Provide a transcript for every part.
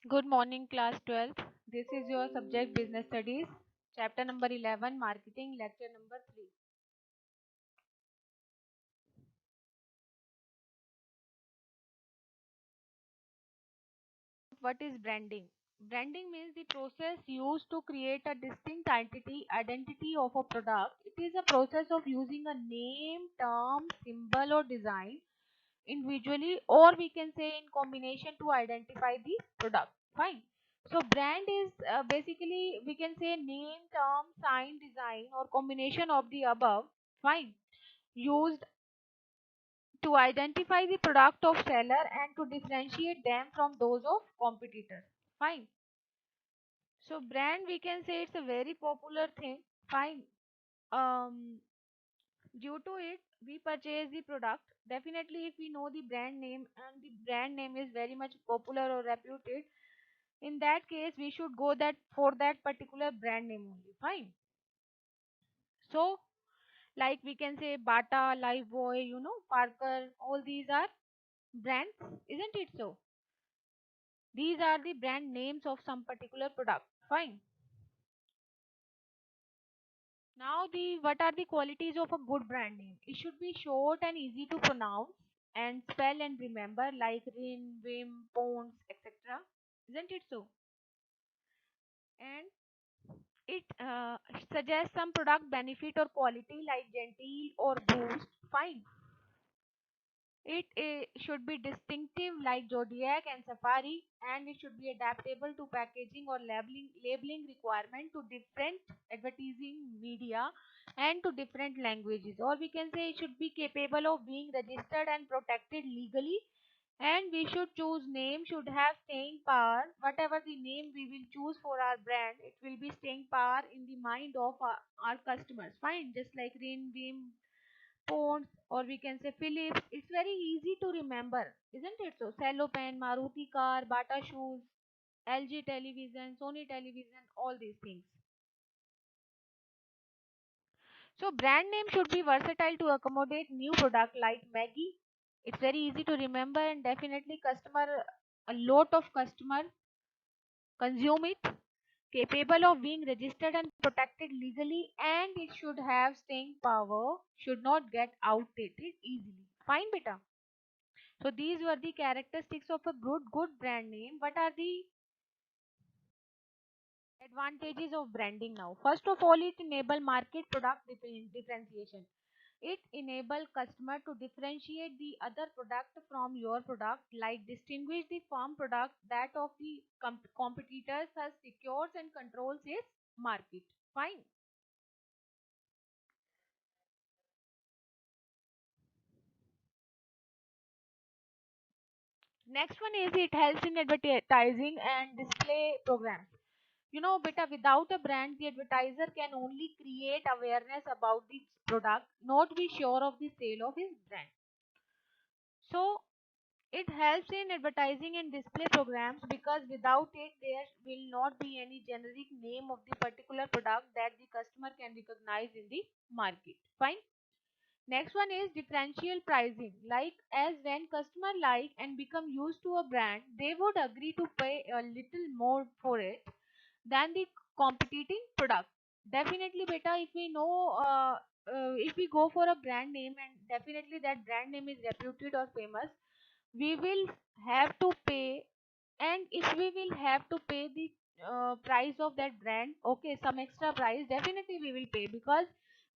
Good morning, class 12th. This is your subject Business Studies, chapter number 11, Marketing, lecture number 3. What is branding? Branding means the process used to create a distinct identity of a product. It is a process of using a name, term, symbol, or design individually, or we can say in combination to identify the product. Fine. So brand is basically we can say name, term, sign, design, or combination of the above. Fine. Used to identify the product of seller and to differentiate them from those of competitors. Fine. So brand we can say it's a very popular thing. Fine. Um, Due to it we purchase the product. Definitely if we know the brand name and the brand name is very much popular or reputed, in that case we should go that for that particular brand name only. Fine. So like we can say Bata, Lifebuoy, Parker, all these are brands, isn't it so? These are the brand names of some particular product. Fine. Now the what are the qualities of a good brand name? It should be short and easy to pronounce and spell and remember like Rin, Vim, Pons, etc. Isn't it so? And it suggests some product benefit or quality like Gentile or Boost. Fine. It should be distinctive like Zodiac and Safari, and it should be adaptable to packaging or labeling requirement to different advertising media and to different languages. Or we can say it should be capable of being registered and protected legally. And we should choose name should have staying power. Whatever the name we will choose for our brand, it will be staying power in the mind of our customers. Fine, just like Rin, Vim, Ponds, or we can say Philips. It's very easy to remember, isn't it? So, Cello pen, Maruti car, Bata shoes, LG television, Sony television, all these things. So, brand name should be versatile to accommodate new product like Maggie. It's very easy to remember and definitely a lot of customer consume it. Capable of being registered and protected legally, and it should have staying power, should not get outdated easily. Fine, beta. So these were the characteristics of a good brand name. What are the advantages of branding now? First of all, it enable market product differentiation. It enable customer to differentiate the other product from your product, like distinguish the farm product that of the competitors has secures and controls its market. Fine. Next one is it helps in advertising and display programs. Beta, without a brand, the advertiser can only create awareness about the product, not be sure of the sale of his brand. So, it helps in advertising and display programs because without it, there will not be any generic name of the particular product that the customer can recognize in the market. Fine. Next one is differential pricing. Like as when customer like and become used to a brand, they would agree to pay a little more for it than the competing product. Definitely, beta, if we know, if we go for a brand name and definitely that brand name is reputed or famous, we will have to pay. And if we will have to pay the price of that brand, okay, some extra price, definitely we will pay because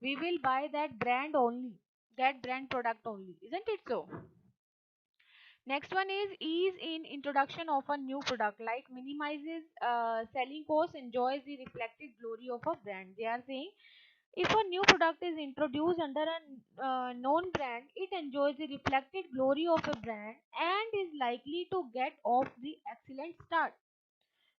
we will buy that brand only, that brand product only, isn't it so? Next one is ease in introduction of a new product, like minimizes selling cost, enjoys the reflected glory of a brand. They are saying if a new product is introduced under a known brand, it enjoys the reflected glory of a brand and is likely to get off the excellent start.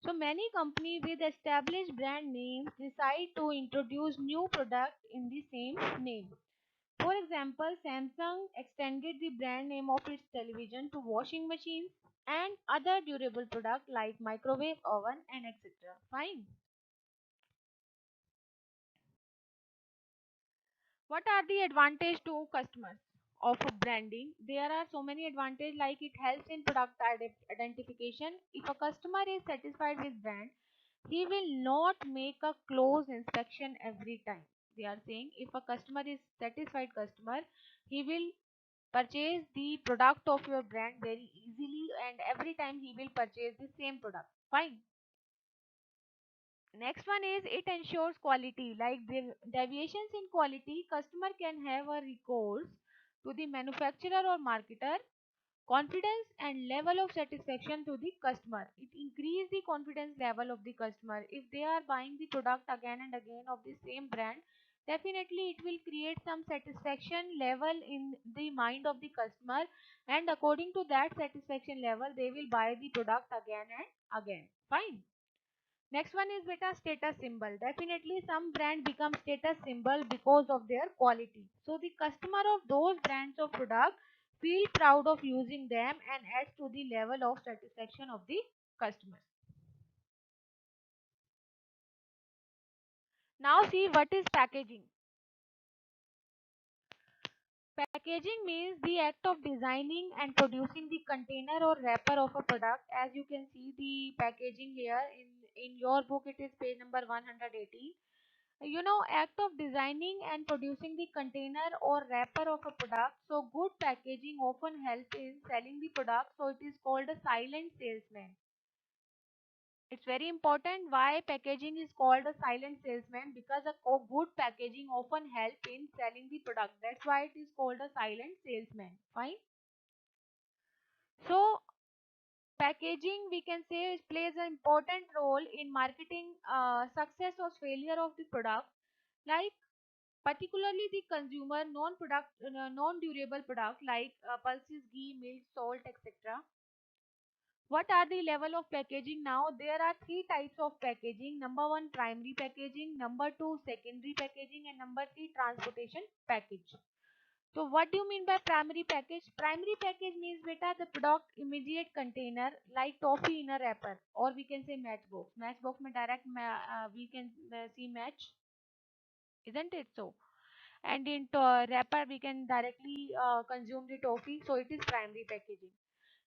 So many companies with established brand names decide to introduce new product in the same name. For example, Samsung extended the brand name of its television to washing machines and other durable products like microwave oven and etc. Fine. What are the advantage to customers? of branding. There are so many advantages, like it helps in product identification. If a customer is satisfied with brand, he will not make a close inspection every time. They are saying if a customer is satisfied customer, he will purchase the product of your brand very easily, and every time he will purchase the same product. Fine. Next one is it ensures quality. Like the deviations in quality, customer can have a recourse to the manufacturer or marketer. Confidence and level of satisfaction to the customer. It increase the confidence level of the customer. If they are buying the product again and again of the same brand, definitely it will create some satisfaction level in the mind of the customer, and according to that satisfaction level they will buy the product again and again. Fine. Next one is beta status symbol. Definitely some brand become status symbol because of their quality. So the customer of those brands of product feel proud of using them and adds to the level of satisfaction of the customers. Now see what is packaging. Packaging means the act of designing and producing the container or wrapper of a product. As you can see the packaging here in your book, it is page number 180. Act of designing and producing the container or wrapper of a product. So good packaging often helps in selling the product, so it is called a silent salesman. It's very important why packaging is called a silent salesman, because a good packaging often help in selling the product. That's why it is called a silent salesman. Fine. So packaging, we can say, plays an important role in marketing success or failure of the product. Like particularly the consumer non-durable product like pulses, ghee, milk, salt, etc. What are the level of packaging? Now there are three types of packaging. Number one, primary packaging. Number two, secondary packaging, and number three, transportation package. So what do you mean by primary package? Primary package means beta the product immediate container like toffee in a wrapper, or we can say matchbox. Matchbox में direct we can see match, isn't it so? And in wrapper we can directly consume the toffee, so it is primary packaging.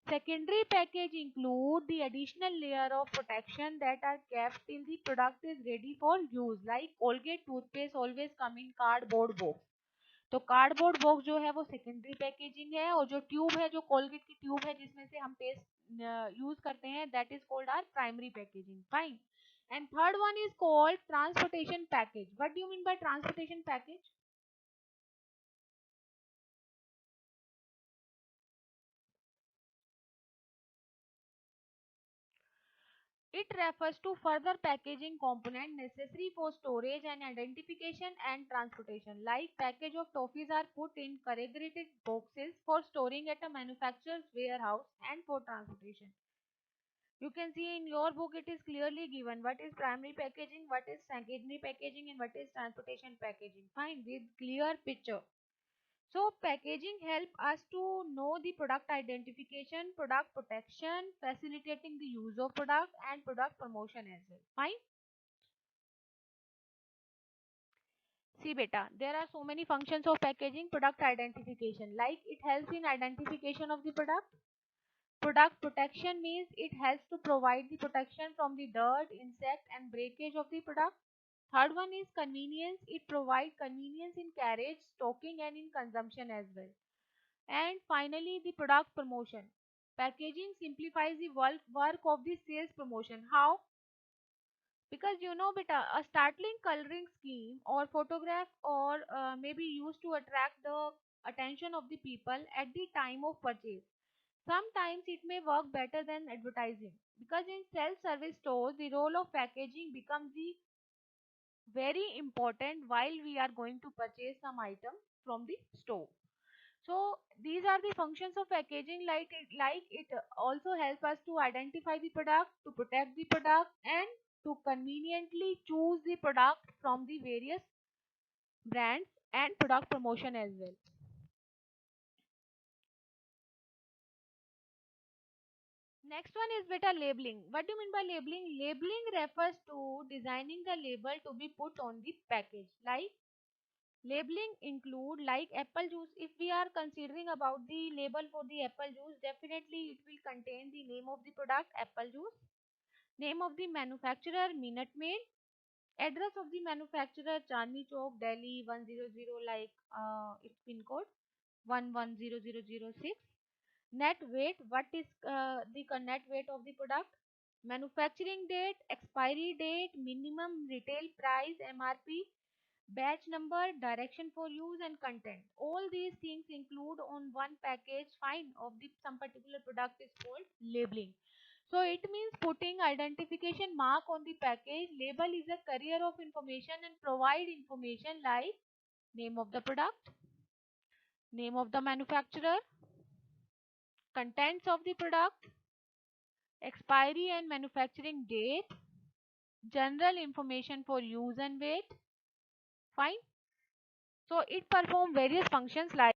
Secondary package include the additional layer of protection that are kept till the product is ready for use, like Colgate toothpaste always come in cardboard box. तो cardboard box जो है वो secondary packaging है, और जो tube है, जो Colgate की ट्यूब है जिसमें से हम पेस्ट यूज करते हैं, that is called are primary packaging. Fine. And third one is called transportation package. What do you mean by transportation package? It refers to further packaging component necessary for storage and identification and transportation. Like package of toffees are put in corrugated boxes for storing at a manufacturer's warehouse and for transportation. You can see in your book it is clearly given what is primary packaging, what is secondary packaging, and what is transportation packaging. Fine, with clear picture. So packaging help us to know the product identification, product protection, facilitating the use of product, and product promotion as well. Fine. See beta, there are so many functions of packaging. Product identification, like it helps in identification of the product. Product protection means it helps to provide the protection from the dirt, insect, and breakage of the product. Third one is convenience. It provides convenience in carriage, stocking, and in consumption as well. And finally, the product promotion. Packaging simplifies the work of the sales promotion. How? Because beta, a startling coloring scheme or photograph or may be used to attract the attention of the people at the time of purchase. Sometimes it may work better than advertising, because in self-service stores, the role of packaging becomes the very important while we are going to purchase some item from the store. So these are the functions of packaging. Like it also helps us to identify the product, to protect the product, and to conveniently choose the product from the various brands, and product promotion as well. Next one is beta labeling. What do you mean by labeling? Labeling refers to designing the label to be put on the package. Like Labeling include like apple juice. If we are considering about the label for the apple juice, definitely it will contain the name of the product apple juice, name of the manufacturer Minute Maid, address of the manufacturer Chandni Chowk, Delhi 100, like its pin code 110006. Net weight, what is the net weight of the product, manufacturing date, expiry date, minimum retail price MRP, batch number, direction for use and content. All these things include on one package fine of the some particular product is called labeling. So it means putting identification mark on the package. Label is a carrier of information and provide information like name of the product, name of the manufacturer, contents of the product, expiry and manufacturing date, general information for use and weight. Fine. So it perform various functions like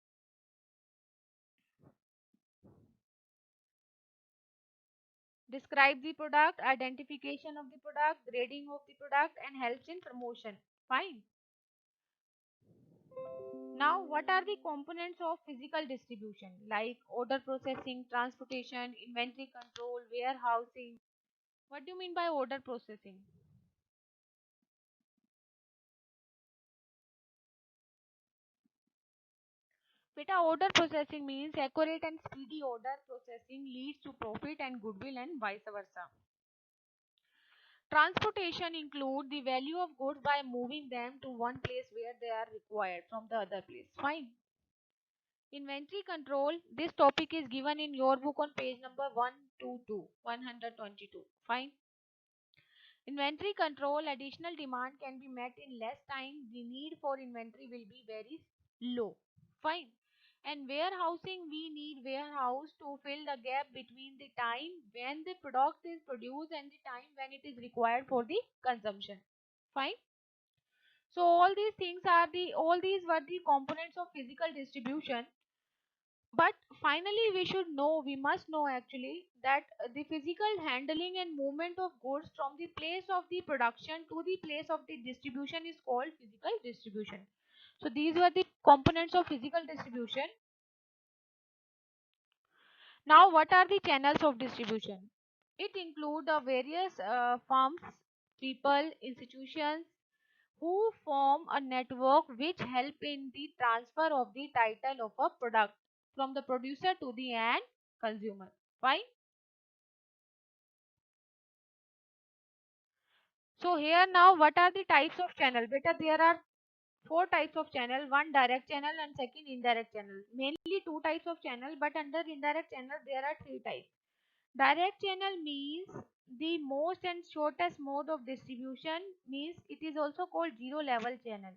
describe the product, identification of the product, grading of the product, and helps in promotion. Fine. Now, what are the components of physical distribution like order processing, transportation, inventory control, warehousing? What do you mean by order processing? Beta, order processing means accurate and speedy order processing leads to profit and goodwill and vice versa. Transportation include the value of goods by moving them to one place where they are required from the other place. Fine. Inventory control. This topic is given in your book on page number 122, 122. Fine. Inventory control. Additional demand can be met in less time. The need for inventory will be very low. Fine. And warehousing, we need warehouse to fill the gap between the time when the product is produced and the time when it is required for the consumption. Fine. So all these were the components of physical distribution. But finally, we must know actually that the physical handling and movement of goods from the place of the production to the place of the distribution is called physical distribution. So these were the components of physical distribution. Now, what are the channels of distribution? It include the various firms, people, institutions who form a network which help in the transfer of the title of a product from the producer to the end consumer. Fine. So here now what are the types of channel? Beta, there are four types of channel, one direct channel and second indirect channel. Mainly two types of channel, but under indirect channel there are three types. Direct channel means the most and shortest mode of distribution, means it is also called zero level channel.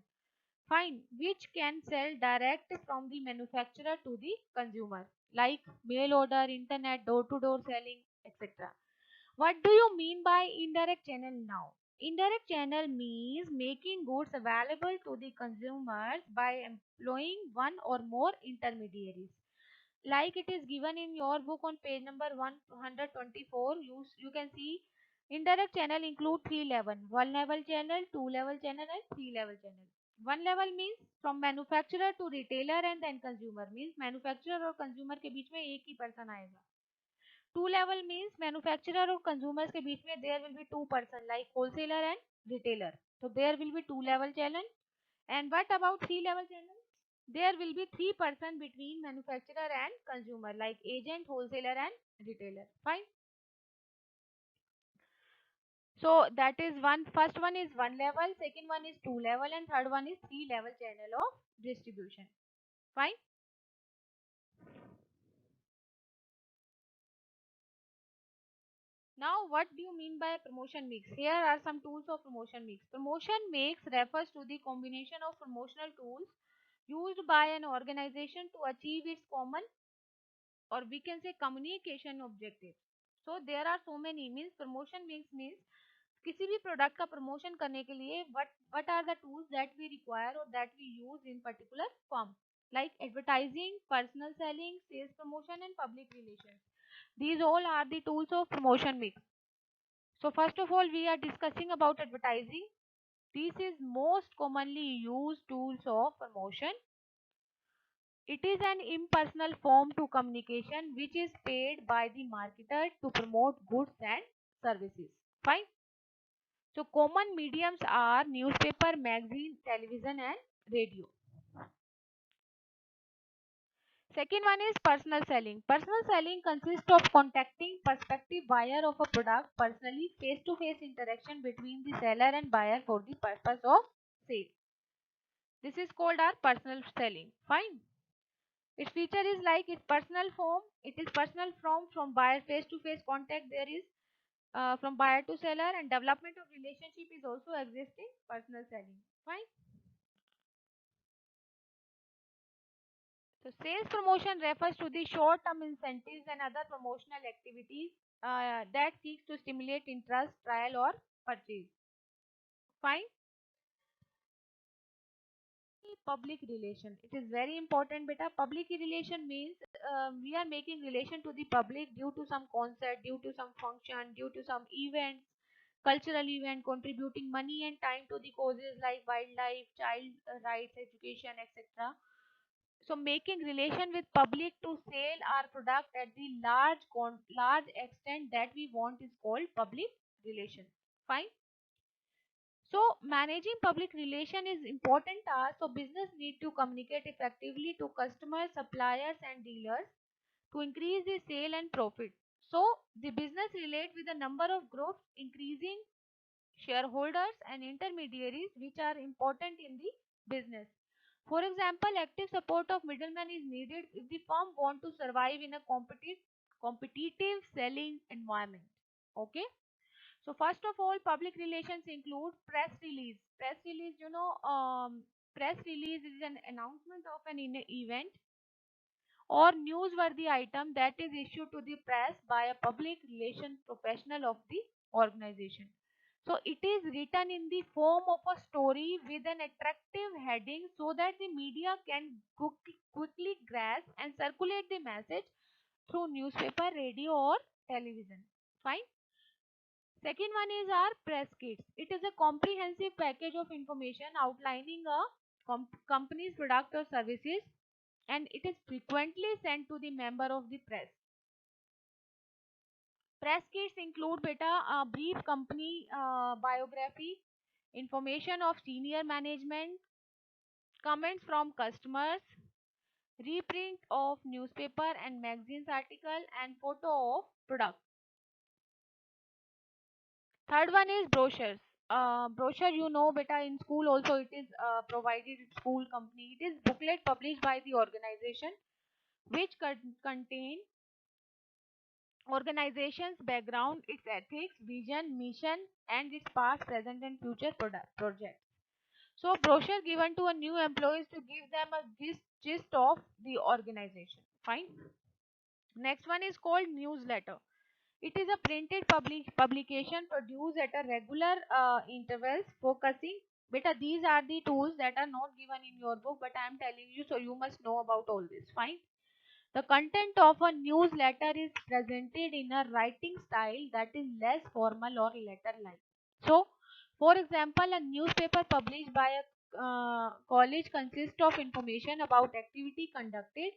Fine, which can sell direct from the manufacturer to the consumer, like mail order, internet, door to door selling, etc. What do you mean by indirect channel now? Indirect channel means making goods available to the consumers by employing one or more intermediaries. Like it is given in your book on page number 124, you can see indirect channel include three level: one level channel, two level channel, and three level channel. One level means from manufacturer to retailer and then consumer, means manufacturer और consumer के बीच में एक ही person आएगा. Two level means manufacturer और consumers के बीच में there will be two person like wholesaler and retailer. So there will be two level channel. And what about three level channel? There will be three person between manufacturer and consumer like agent, wholesaler and retailer. Fine. So that is one. First one is one level, second one is two level, and third one is three level channel of distribution. Fine. Now, what do you mean by promotion mix? Here are some tools of promotion mix. Promotion mix refers to the combination of promotional tools used by an organization to achieve its common, or we can say, communication objectives. So there are so many means. Promotion mix means किसी भी product का promotion करने के लिए what are the tools that we require or that we use in particular firm, like advertising, personal selling, sales promotion, and public relations. These all are the tools of promotion mix. So first of all, we are discussing about advertising. This is most commonly used tools of promotion. It is an impersonal form to communication which is paid by the marketer to promote goods and services. Fine. So common mediums are newspaper, magazine, television and radio. Second one is personal selling. Personal selling consists of contacting prospective buyer of a product personally, face-to-face interaction between the seller and buyer for the purpose of sale. This is called our personal selling. Fine. Its feature is like its personal form. It is personal from buyer, face-to-face contact. There is from buyer to seller, and development of relationship is also existing personal selling. Fine. So sales promotion refers to the short-term incentives and other promotional activities that seeks to stimulate interest, trial or purchase. Fine. Public relation. It is very important, beta. Public relation means we are making relation to the public due to some concert, due to some function, due to some event, cultural event, contributing money and time to the causes like wildlife, child rights, education, etc. So making relation with public to sell our product at the large extent that we want is called public relation. Fine. So managing public relation is important task. So business need to communicate effectively to customers, suppliers and dealers to increase the sale and profit. So the business relate with a number of groups, increasing shareholders and intermediaries which are important in the business. For example, active support of middlemen is needed if the firm want to survive in a competitive selling environment. Okay. So first of all, public relations include press release. Press release, press release is an announcement of an event or newsworthy item that is issued to the press by a public relations professional of the organization. So it is written in the form of a story with an attractive heading so that the media can quickly grasp and circulate the message through newspaper, radio or television. Fine. Second one is our press kits. It is a comprehensive package of information outlining a company's product or services, and it is frequently sent to the member of the press. Press kits include beta a brief company biography, information of senior management, comments from customers, reprint of newspaper and magazines article, and photo of product. Third one is brochures. Brochure, beta, in school also it is provided in school company. It is booklet published by the organization which contain organization's background, its ethics, vision, mission, and its past, present, and future projects. So, brochure given to a new employees to give them a gist of the organization. Fine. Next one is called newsletter. It is a printed publication produced at a regular intervals, focusing. Beta, these are the tools that are not given in your book, but I am telling you, so you must know about all this. Fine. The content of a newsletter is presented in a writing style that is less formal or letter-like. So, for example, a newspaper published by a college consists of information about activity conducted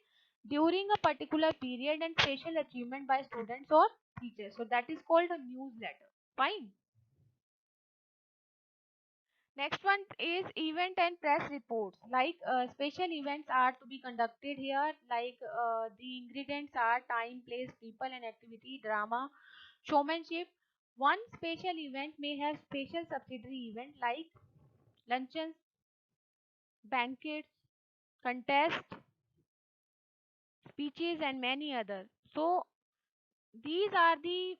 during a particular period and special achievement by students or teachers. So, that is called a newsletter. Fine. Next one is event and press reports. Like special events are to be conducted here. Like the ingredients are time, place, people, and activity, drama, showmanship. One special event may have special subsidiary event like luncheons, banquets, contests, speeches, and many others. So these are the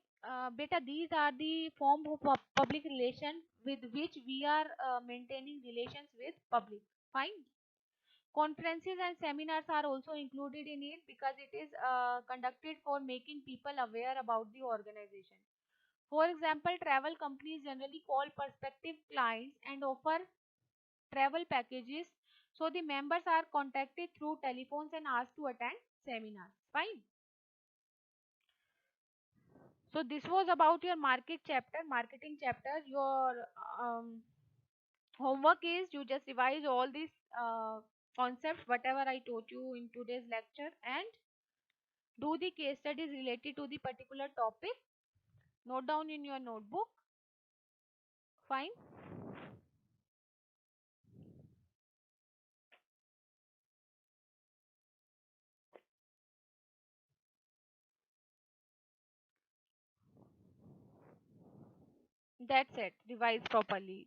these are the form of public relation with which we are maintaining relations with public. Fine. Conferences and seminars are also included in it because it is conducted for making people aware about the organization. For example, travel companies generally call prospective clients and offer travel packages. So the members are contacted through telephones and asked to attend seminars. Fine. So this was about your marketing chapter. Your Homework is you just revise all these concepts, whatever I taught you in today's lecture, and do the case studies related to the particular topic. Note down in your notebook. Fine. That's it. Revise properly.